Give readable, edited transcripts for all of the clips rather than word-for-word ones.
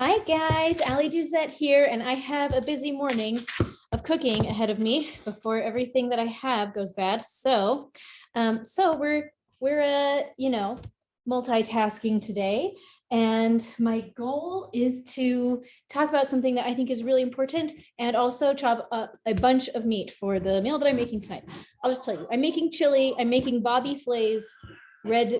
Hi guys, Ali Juzette here, and I have a busy morning of cooking ahead of me before everything that I have goes bad. So we're multitasking today, and my goal is to talk about something that I think is really important, and also chop up a bunch of meat for the meal that I'm making tonight. I'll just tell you, I'm making chili. I'm making Bobby Flay's red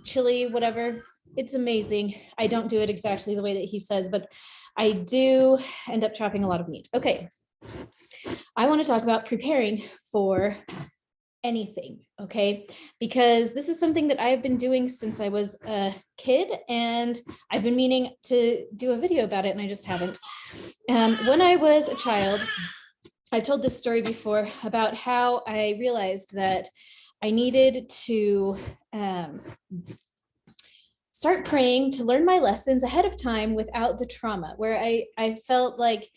chili, whatever. It's amazing. I don't do it exactly the way that he says, but I do end up chopping a lot of meat. Okay. I want to talk about preparing for anything, okay? Because this is something that I've been doing since I was a kid, and I've been meaning to do a video about it, and I just haven't. When I was a child, I've told this story before about how I realized that I needed to start praying to learn my lessons ahead of time without the trauma, where I felt like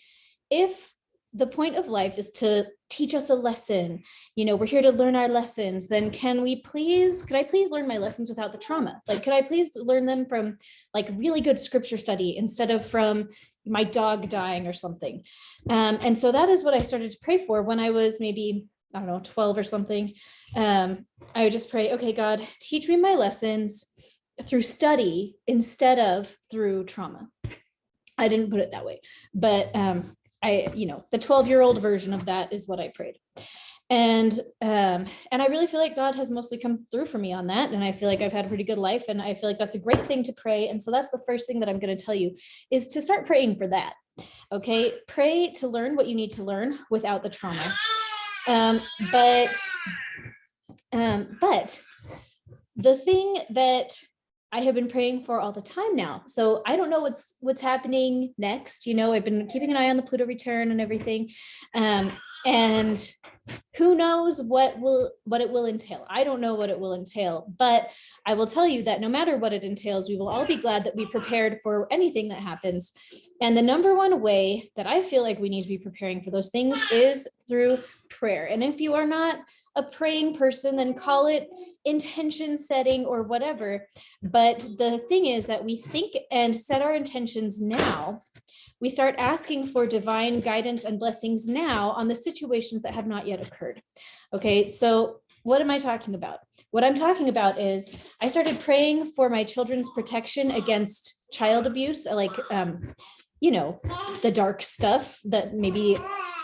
if the point of life is to teach us a lesson, we're here to learn our lessons, then could I please learn my lessons without the trauma? Like, could I please learn them from like really good scripture study instead of from my dog dying or something? And so that is what I started to pray for when I was maybe, I don't know, 12 or something. I would just pray, okay, God, teach me my lessons through study instead of through trauma. I didn't put it that way, but the 12-year-old version of that is what I prayed. And I really feel like God has mostly come through for me on that. And I feel like I've had a pretty good life, and I feel like that's a great thing to pray. And so that's the first thing that I'm going to tell you is to start praying for that. Okay. Pray to learn what you need to learn without the trauma. But the thing that I have been praying for all the time now. So I don't know what's happening next. I've been keeping an eye on the Pluto return and everything. And who knows what it will entail. I don't know what it will entail, but I will tell you that no matter what it entails, we will all be glad that we prepared for anything that happens. And the number one way that I feel like we need to be preparing for those things is through prayer. And if you are not a praying person, then call it intention setting or whatever. But the thing is that we think and set our intentions now. We start asking for divine guidance and blessings now on the situations that have not yet occurred. Okay, so what am I talking about? What I'm talking about is I started praying for my children's protection against child abuse, like, the dark stuff that maybe,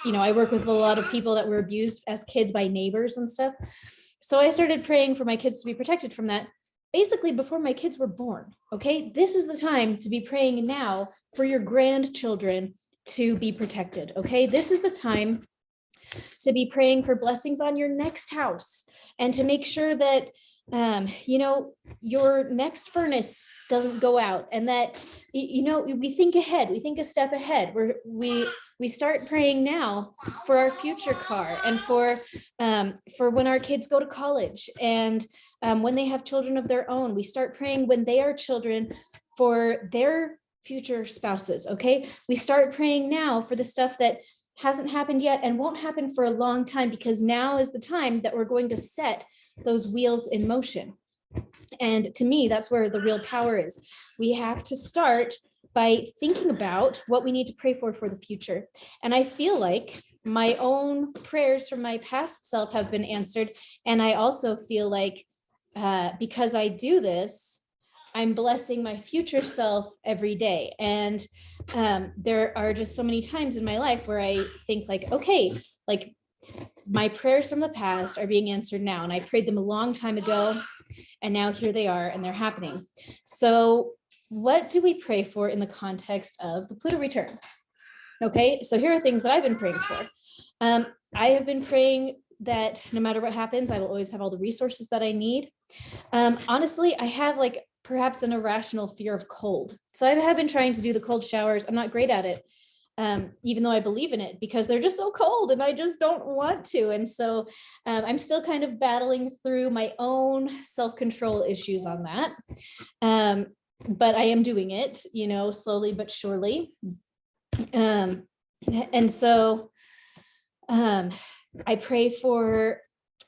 I work with a lot of people that were abused as kids by neighbors and stuff. So I started praying for my kids to be protected from that basically before my kids were born. Okay, this is the time to be praying now for your grandchildren to be protected. Okay, this is the time to be praying for blessings on your next house and to make sure that your next furnace doesn't go out, and that we think ahead, we think a step ahead, we start praying now for our future car, and for when our kids go to college, and when they have children of their own, we start praying when they are children for their future spouses. Okay, we start praying now for the stuff that hasn't happened yet and won't happen for a long time, because now is the time that we're going to set those wheels in motion. And to me, that's where the real power is. We have to start by thinking about what we need to pray for the future. And I feel like my own prayers from my past self have been answered. And I also feel like because I do this, I'm blessing my future self every day. And there are just so many times in my life where I think like, okay, like my prayers from the past are being answered now. And I prayed them a long time ago, and now here they are, and they're happening. So what do we pray for in the context of the Pluto return? Okay, so here are things that I've been praying for. I have been praying that no matter what happens, I will always have all the resources that I need. Honestly, I have like perhaps an irrational fear of cold. So I have been trying to do the cold showers. I'm not great at it, even though I believe in it, because they're just so cold and I just don't want to. And so I'm still kind of battling through my own self-control issues on that. But I am doing it, slowly but surely. And so I pray for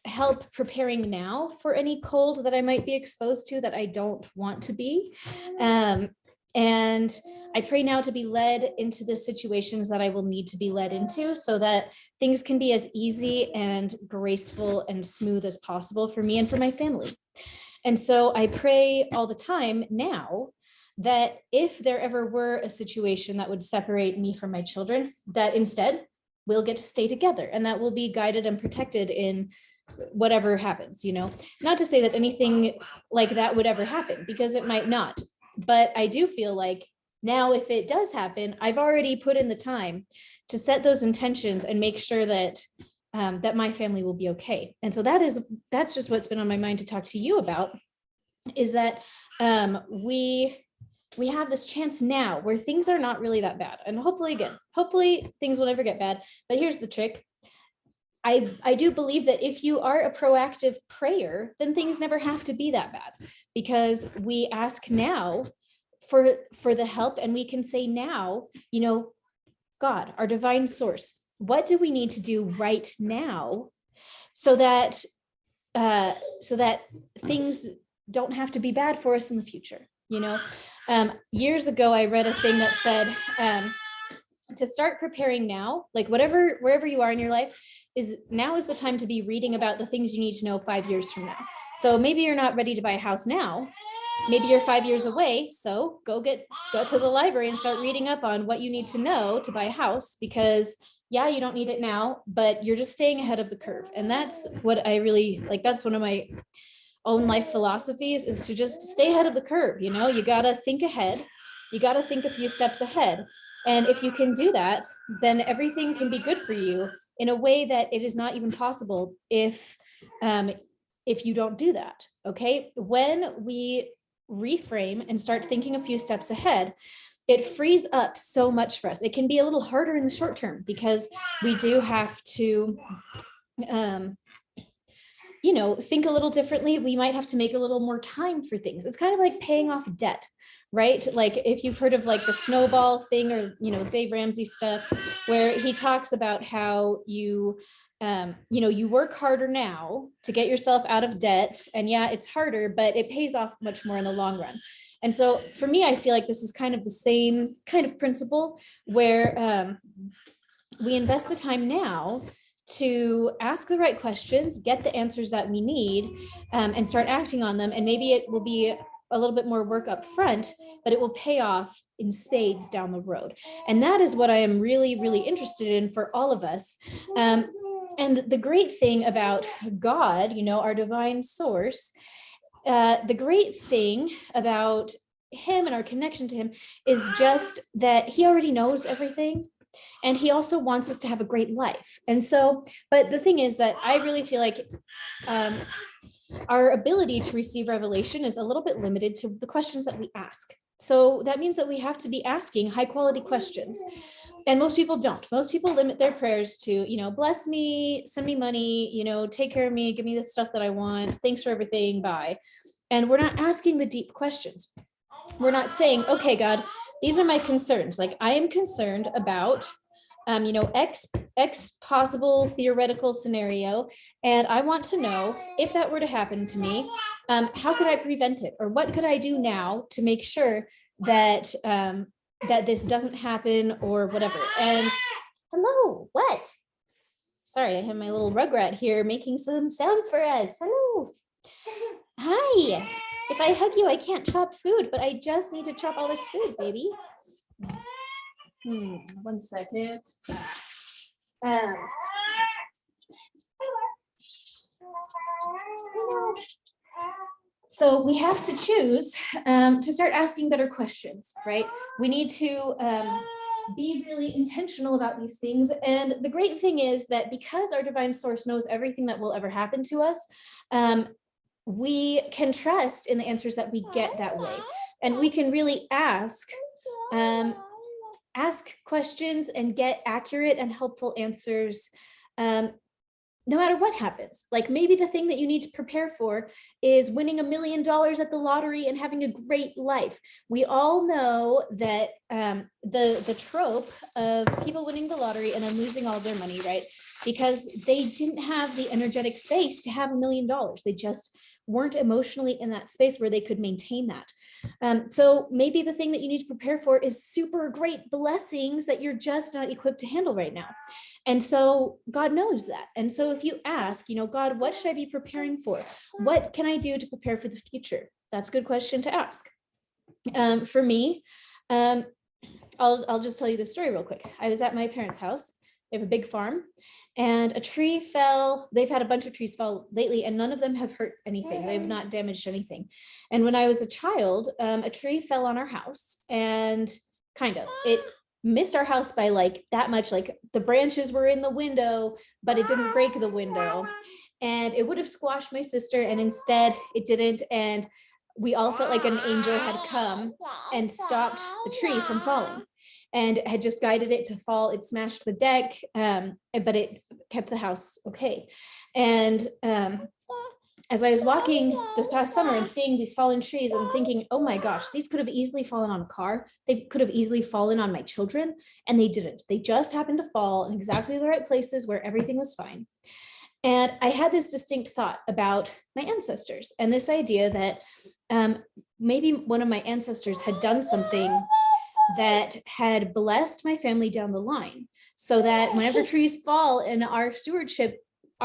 help preparing now for any cold that I might be exposed to that I don't want to be. And I pray now to be led into the situations that I will need to be led into, so that things can be as easy and graceful and smooth as possible for me and for my family. And so I pray all the time now that if there ever were a situation that would separate me from my children, that instead we'll get to stay together, and that we'll be guided and protected in whatever happens, not to say that anything like that would ever happen, because it might not. But I do feel like now, if it does happen, I've already put in the time to set those intentions and make sure that that my family will be okay. And so that's just what's been on my mind to talk to you about, is that we have this chance now where things are not really that bad. And hopefully things will never get bad. But here's the trick. I do believe that if you are a proactive prayer, then things never have to be that bad, because we ask now for the help, and we can say now, God, our divine source, what do we need to do right now so that things don't have to be bad for us in the future? Years ago, I read a thing that said to start preparing now, like wherever you are in your life, now is the time to be reading about the things you need to know 5 years from now. So maybe you're not ready to buy a house now. Maybe you're 5 years away. So go to the library and start reading up on what you need to know to buy a house, because you don't need it now, but you're just staying ahead of the curve. And that's what I really like. That's one of my own life philosophies, is to just stay ahead of the curve. You got to think ahead. You got to think a few steps ahead. And if you can do that, then everything can be good for you in a way that it is not even possible if you don't do that. Okay. When we reframe and start thinking a few steps ahead, it frees up so much for us. It can be a little harder in the short term, because we do have to think a little differently. We might have to make a little more time for things. It's kind of like paying off debt, right? Like if you've heard of like the snowball thing, or, Dave Ramsey stuff, where he talks about how you work harder now to get yourself out of debt. And it's harder, but it pays off much more in the long run. And so for me, I feel like this is kind of the same kind of principle, where we invest the time now to ask the right questions, get the answers that we need, and start acting on them. And maybe it will be a little bit more work up front, but it will pay off in spades down the road. And that is what I am really, really interested in for all of us. And the great thing about God, our divine source, the great thing about him and our connection to him is just that he already knows everything. And he also wants us to have a great life. And so, but the thing is that I really feel like our ability to receive revelation is a little bit limited to the questions that we ask. So that means that we have to be asking high quality questions. And most people don't. Most people limit their prayers to, bless me, send me money, take care of me, give me the stuff that I want. Thanks for everything. Bye. And we're not asking the deep questions. We're not saying, okay, God, these are my concerns. Like I am concerned about, X possible theoretical scenario. And I want to know, if that were to happen to me, how could I prevent it? Or what could I do now to make sure that, that this doesn't happen, or whatever. And hello, what? Sorry, I have my little rugrat here making some sounds for us. Hello. Hi. If I hug you, I can't chop food, but I just need to chop all this food, baby. 1 second. So we have to choose to start asking better questions, right? We need to be really intentional about these things. And the great thing is that because our divine source knows everything that will ever happen to us, we can trust in the answers that we get that way. And we can really ask questions and get accurate and helpful answers no matter what happens. Like maybe the thing that you need to prepare for is winning $1 million at the lottery and having a great life. We all know that the trope of people winning the lottery and then losing all their money, right? Because they didn't have the energetic space to have $1 million. They just weren't emotionally in that space where they could maintain that. So maybe the thing that you need to prepare for is super great blessings that you're just not equipped to handle right now. And so God knows that. And so if you ask, God, what should I be preparing for? What can I do to prepare for the future? That's a good question to ask. For me, I'll just tell you this story real quick. I was at my parents' house. They have a big farm, and a tree fell. They've had a bunch of trees fall lately, and none of them have hurt anything. They've not damaged anything. And when I was a child, a tree fell on our house, and it missed our house by like that much. Like the branches were in the window, but it didn't break the window. And it would have squashed my sister, and instead it didn't. And we all felt like an angel had come and stopped the tree from falling and had just guided it to fall. It smashed the deck, but it kept the house okay. And as I was walking this past summer and seeing these fallen trees, I'm thinking, oh my gosh, these could have easily fallen on a car. They could have easily fallen on my children, and they didn't. They just happened to fall in exactly the right places where everything was fine. And I had this distinct thought about my ancestors and this idea that maybe one of my ancestors had done something that had blessed my family down the line, so that whenever trees fall in our stewardship,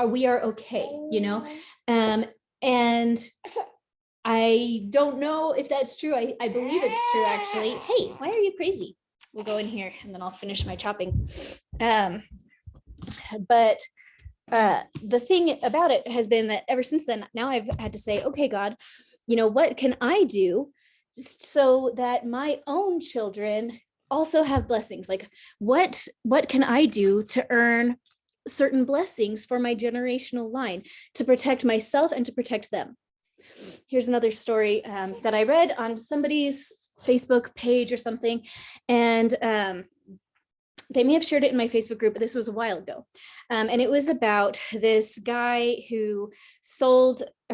we are okay, and I don't know if that's true. I believe it's true, actually. Hey, why are you crazy? We'll go in here and then I'll finish my chopping. But the thing about it has been that ever since then, now I've had to say, okay, God, what can I do so that my own children also have blessings? Like what can I do to earn certain blessings for my generational line, to protect myself and to protect them? Here's another story that I read on somebody's Facebook page or something, and they may have shared it in my Facebook group, but this was a while ago. And it was about this guy who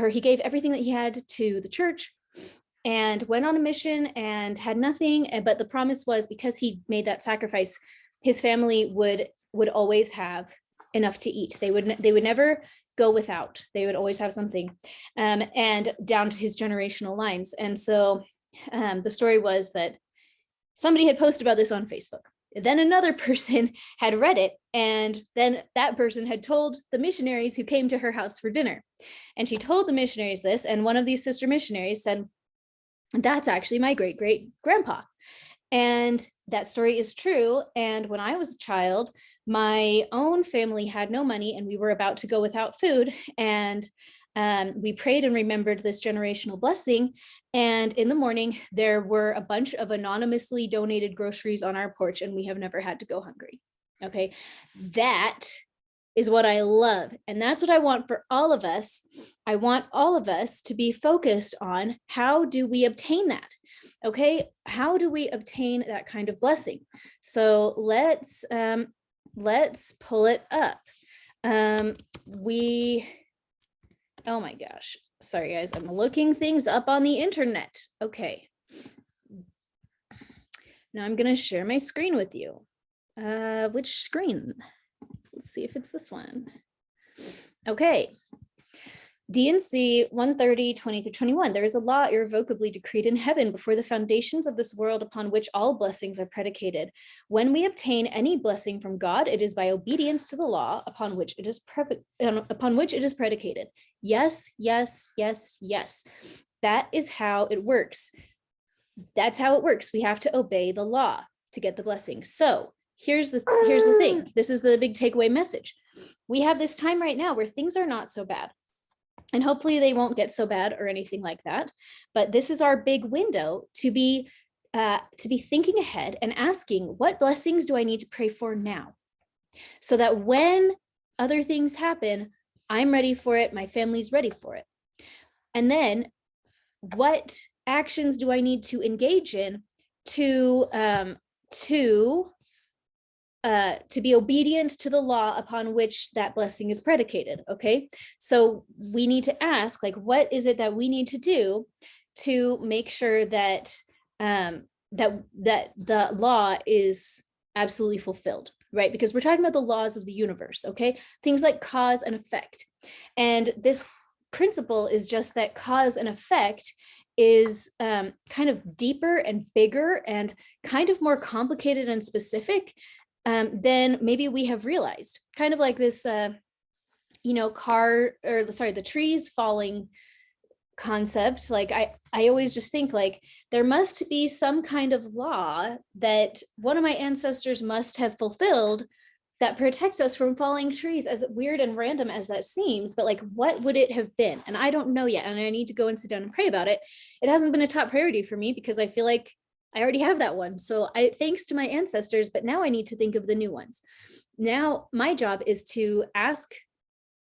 he gave everything that he had to the church and went on a mission and had nothing. But the promise was, because he made that sacrifice, his family would always have enough to eat. They would never go without. They would always have something, and down to his generational lines. And so the story was that somebody had posted about this on Facebook. Then another person had read it, and then that person had told the missionaries who came to her house for dinner. And she told the missionaries this, and one of these sister missionaries said, that's actually my great-great-grandpa. And that story is true. And when I was a child, my own family had no money, and we were about to go without food. And we prayed and remembered this generational blessing. And in the morning, there were a bunch of anonymously donated groceries on our porch, and we have never had to go hungry. Okay, that is what I love. And that's what I want for all of us. I want all of us to be focused on, how do we obtain that? Okay, how do we obtain that kind of blessing? So let's pull it up. Oh my gosh, sorry guys, I'm looking things up on the internet. Okay, now I'm gonna share my screen with you. Which screen? Let's see if it's this one. Okay. D&C 130, 20-21. There is a law irrevocably decreed in heaven before the foundations of this world, upon which all blessings are predicated. When we obtain any blessing from God, it is by obedience to the law upon which it is predicated. Yes, yes, yes, yes. That is how it works. That's how it works. We have to obey the law to get the blessing. So here's the thing. This is the big takeaway message. We have this time right now where things are not so bad. And hopefully they won't get so bad or anything like that. But this is our big window to be thinking ahead and asking, what blessings do I need to pray for now? So that when other things happen, I'm ready for it, my family's ready for it. And then what actions do I need to engage in to be obedient to the law upon which that blessing is predicated? Okay, so we need to ask, like, what is it that we need to do to make sure that that the law is absolutely fulfilled, right? Because we're talking about the laws of the universe, okay? Things like cause and effect. And this principle is just that cause and effect is kind of deeper and bigger and kind of more complicated and specific than maybe we have realized. Kind of like this, the trees falling concept. Like I always just think like there must be some kind of law that one of my ancestors must have fulfilled that protects us from falling trees, as weird and random as that seems. But like, what would it have been? And I don't know yet. And I need to go and sit down and pray about it. It hasn't been a top priority for me because I feel like I already have that one. So thanks to my ancestors, but now I need to think of the new ones. Now my job is to ask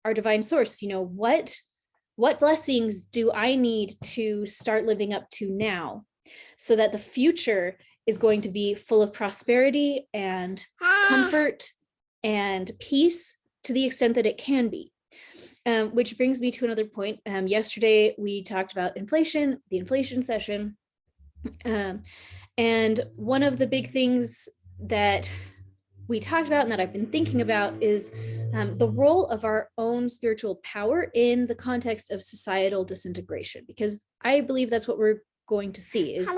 our divine source, what blessings do I need to start living up to now so that the future is going to be full of prosperity and comfort and peace to the extent that it can be. Which brings me to another point. Yesterday, we talked about inflation, the inflation session. And one of the big things that we talked about and that I've been thinking about is the role of our own spiritual power in the context of societal disintegration, because I believe that's what we're going to see is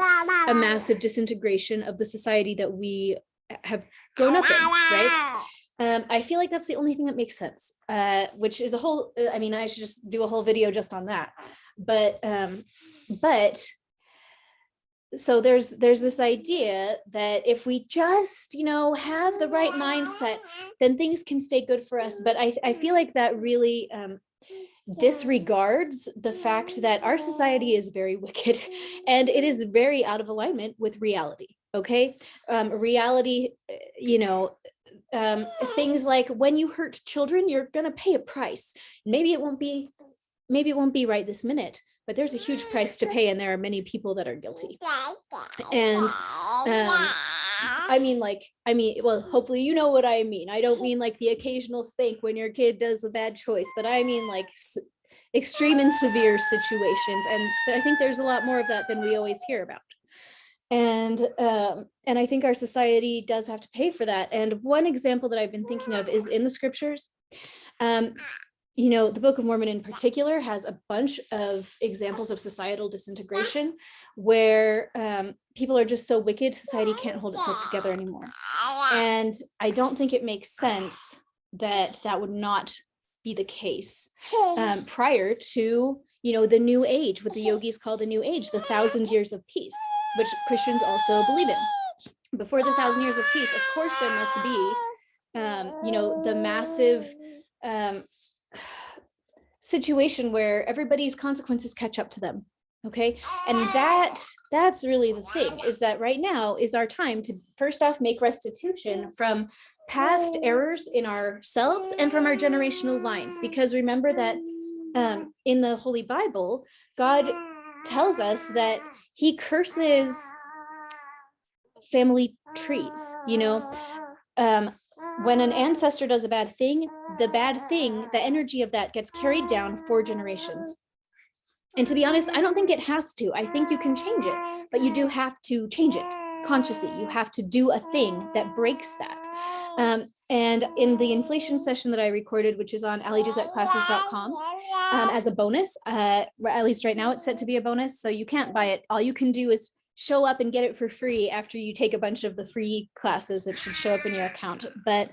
a massive disintegration of the society that we have grown up in, right? I feel like that's the only thing that makes sense, which is I should just do a whole video just on that. But so there's this idea that if we just, have the right mindset, then things can stay good for us. But I feel like that really disregards the fact that our society is very wicked and it is very out of alignment with reality. Okay. Reality, things like when you hurt children, you're going to pay a price. Maybe it won't be right this minute, but there's a huge price to pay. And there are many people that are guilty. And well, hopefully you know what I mean. I don't mean like the occasional spank when your kid does a bad choice, but I mean like extreme and severe situations. And I think there's a lot more of that than we always hear about. And I think our society does have to pay for that. And one example that I've been thinking of is in the scriptures. The Book of Mormon in particular has a bunch of examples of societal disintegration where people are just so wicked, society can't hold itself together anymore. And I don't think it makes sense that would not be the case prior to, the new age, what the yogis call the new age, the 1,000 years of peace, which Christians also believe in. Before the 1,000 years of peace, of course, there must be, the massive situation where everybody's consequences catch up to them. Okay. And that's really the thing, is that right now is our time to first off make restitution from past errors in ourselves and from our generational lines. Because remember that in the Holy Bible, God tells us that he curses family trees. When an ancestor does a bad thing, the energy of that gets carried down 4 generations. And to be honest, I don't think it has to. I think you can change it, but you do have to change it consciously. You have to do a thing that breaks that. And in the inflation session that I recorded, which is on allyduzetclasses.com, as a bonus, at least right now it's set to be a bonus, so you can't buy it. All you can do is show up and get it for free after you take a bunch of the free classes. It should show up in your account. But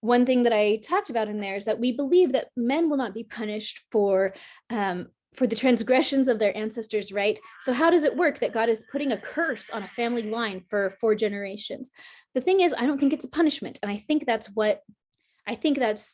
one thing that I talked about in there is that we believe that men will not be punished for the transgressions of their ancestors, right? So how does it work that God is putting a curse on a family line for 4 generations? The thing is, I don't think it's a punishment. And I think that's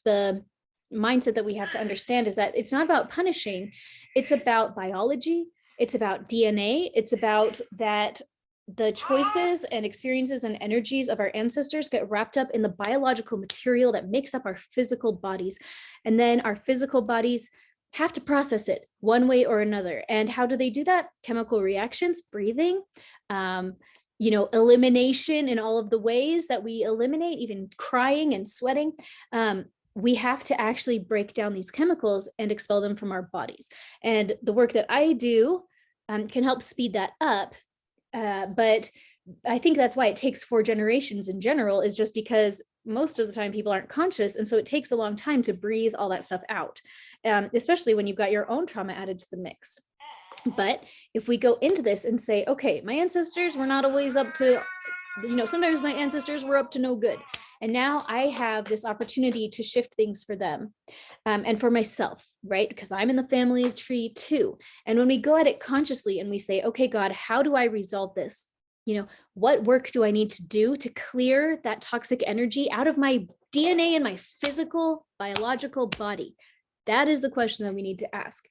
the mindset that we have to understand, is that it's not about punishing. It's about biology. It's about DNA. It's about that the choices and experiences and energies of our ancestors get wrapped up in the biological material that makes up our physical bodies. And then our physical bodies have to process it one way or another. And how do they do that? Chemical reactions, breathing, elimination in all of the ways that we eliminate, even crying and sweating. We have to actually break down these chemicals and expel them from our bodies. And the work that I do can help speed that up. But I think that's why it takes 4 generations in general, is just because most of the time people aren't conscious. And so it takes a long time to breathe all that stuff out, especially when you've got your own trauma added to the mix. But if we go into this and say, okay, my ancestors were not always up to, sometimes my ancestors were up to no good. And now I have this opportunity to shift things for them and for myself, right? Because I'm in the family tree too. And when we go at it consciously and we say, okay, God, how do I resolve this? What work do I need to do to clear that toxic energy out of my DNA and my physical, biological body? That is the question that we need to ask.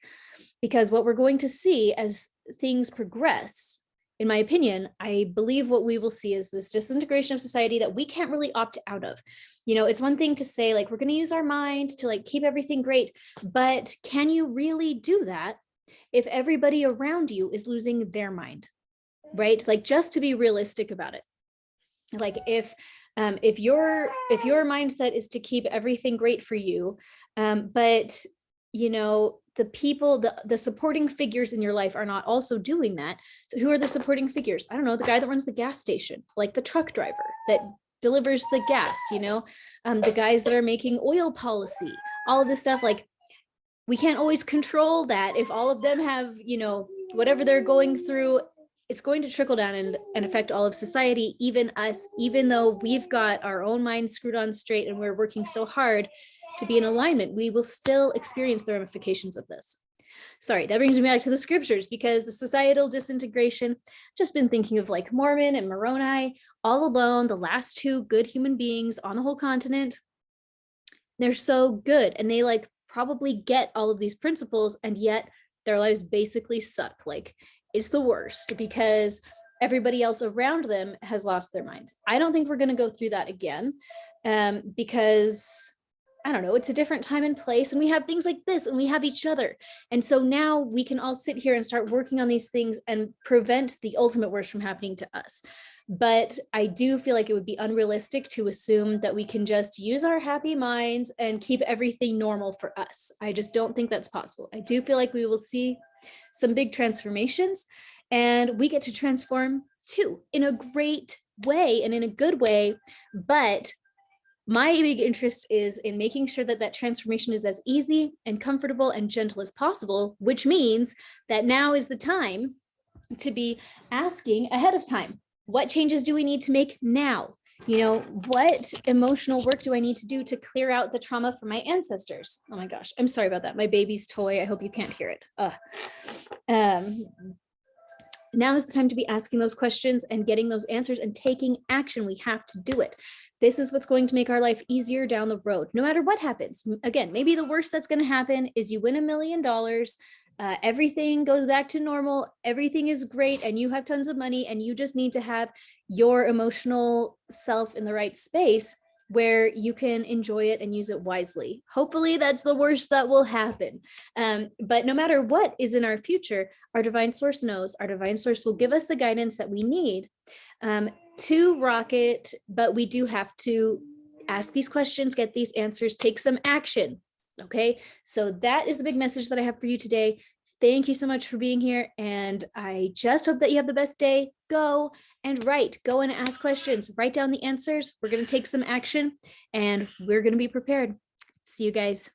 Because what we're going to see as things progress, in my opinion, I believe what we will see is this disintegration of society that we can't really opt out of. It's one thing to say, like, we're going to use our mind to like keep everything great, but can you really do that if everybody around you is losing their mind, right? Like, just to be realistic about it. Like if your mindset is to keep everything great for you, but the people, the supporting figures in your life are not also doing that. So who are the supporting figures? I don't know, the guy that runs the gas station, like the truck driver that delivers the gas, the guys that are making oil policy, all of this stuff. Like, we can't always control that. If all of them have, whatever they're going through, it's going to trickle down and affect all of society, even us, even though we've got our own minds screwed on straight and we're working so hard to be in alignment, we will still experience the ramifications of this. Sorry, that brings me back to the scriptures, because the societal disintegration, just been thinking of like Mormon and Moroni, all alone, the last two good human beings on the whole continent. They're so good and they like probably get all of these principles, and yet their lives basically suck. Like, it's the worst because everybody else around them has lost their minds. I don't think we're going to go through that again, because I don't know, it's a different time and place, and we have things like this and we have each other. And so now we can all sit here and start working on these things and prevent the ultimate worst from happening to us. But I do feel like it would be unrealistic to assume that we can just use our happy minds and keep everything normal for us. I just don't think that's possible. I do feel like we will see some big transformations, and we get to transform too, in a great way and in a good way. But my big interest is in making sure that that transformation is as easy and comfortable and gentle as possible, which means that now is the time to be asking ahead of time, what changes do we need to make now? What emotional work do I need to do to clear out the trauma from my ancestors? Oh my gosh, I'm sorry about that. My baby's toy, I hope you can't hear it. Now is the time to be asking those questions and getting those answers and taking action. We have to do it. This is what's going to make our life easier down the road, no matter what happens. Again, maybe the worst that's going to happen is you win $1 million. Everything goes back to normal. Everything is great and you have tons of money, and you just need to have your emotional self in the right space where you can enjoy it and use it wisely. Hopefully that's the worst that will happen. But no matter what is in our future, our divine source knows. Our divine source will give us the guidance that we need to rock it. But we do have to ask these questions, get these answers, take some action. Okay, so that is the big message that I have for you today. Thank you so much for being here. And I just hope that you have the best day. Go and write, go and ask questions, write down the answers. We're going to take some action and we're going to be prepared. See you guys.